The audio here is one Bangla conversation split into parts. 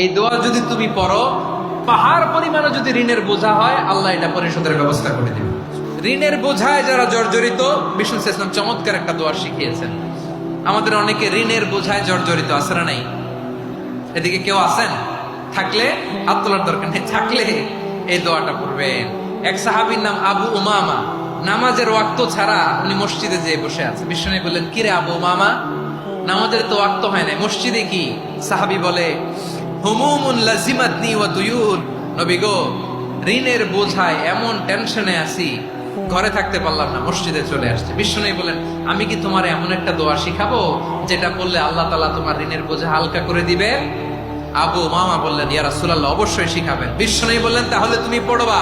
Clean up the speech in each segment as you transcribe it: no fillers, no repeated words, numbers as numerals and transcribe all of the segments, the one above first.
এই দোয়া যদি তুমি পড়ো, পাহাড় পরিমাণে যদি ঋণের বোঝা হয়, আল্লাহ এটা পরিশোধের ব্যবস্থা করে দিবে। ঋণের বোঝায় যারা জর্জরিত, বিষ্ণু ইসলাম চমৎকার একটা দোয়া শিখিয়েছেন। আমাদের অনেকে ঋণের বোঝায় জর্জরিত, আছে না নাই? এদিকে কেউ আছেন? থাকলে হাত তোলার দরকার নেই, থাকলে এই দোয়াটা পড়বেন। এক সাহাবীর নাম আবু উমামা, নামাজের ওয়াক্ত ছাড়া উনি মসজিদে যেয়ে বসে আছে। বিষ্ণু বললেন, কিরে আবু উমামা, নামাজের তো ওয়াক্ত হয় না, মসজিদে কি? সাহাবী বলে, হুমুমুন লাজিমাতনি ওয়া দুয়ুন। নবী গো, ঋণের বোঝায় এমন টেনশনে আছি, ঘরে থাকতে পারলাম না, মসজিদে চলে আসছে। বিষ্ণু বলেন, আমি কি তোমার এমন একটা দোয়া শিখাবো যেটা পড়লে আল্লাহ তাআলা তোমার ঋণের বোঝা হালকা করে দিবে? আবু মামা বললেন, ইয়া রাসূলুল্লাহ, অবশ্যই শিখাবেন। বিষ্ণু বললেন, তাহলে তুমি পড়বা,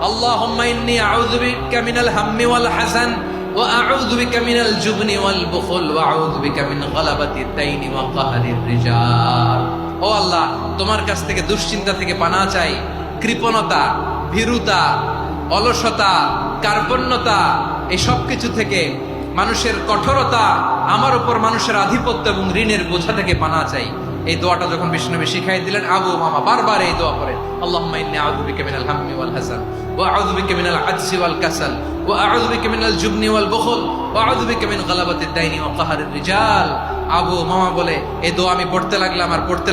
আল্লাহুম্মা ইন্নী আউযু বিকা মিনাল হাম্মি ওয়াল হাযান ওয়া আউযু বিকা মিনাল জুবনি ওয়াল বুখল ওয়া আউযু বিকা মিন গালাবাতিদ দাইনি ওয়া কাহরির রিজাল। ও আল্লাহ, তোমার কাছ থেকে দুশ্চিন্তা থেকে পানাহ চাই, কৃপণতা, ভীরুতা, অলসতা, কার্পণ্যতা, এই সব কিছু থেকে, মানুষের কঠোরতা, আমার উপর মানুষের আধিপত্য এবং ঋণের বোঝা থেকে পানাহ চাই। এই দোয়াটা যখন বিষ্ণুনবী শিখাই দিলেন, আবু মামা বারবার এই দোয়া করেন, আল্লাহুম্মা ইন্নী আউযু বিকা মিনাল হাম্মি ওয়াল হাযান ওয়া আউযু বিকা মিনাল আজজি ওয়াল কাসাল ওয়া আউযু বিকা মিনাল জুবনি ওয়াল বুখল ওয়া আউযু বিকা মিন গালাবাতিদ দাইনি ওয়া কাহরির রিজাল। আবু মামা বলে, এই দোয়া আমি পড়তে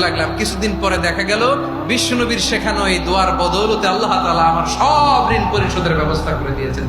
লাগলাম। কিছুদিন পরে দেখা গেল বিষ্ণুনবীর শেখানো এই দোয়ার বদৌলতে আল্লাহ তাআলা আমার সব ঋণ পরিশোধের ব্যবস্থা করে দিয়েছেন।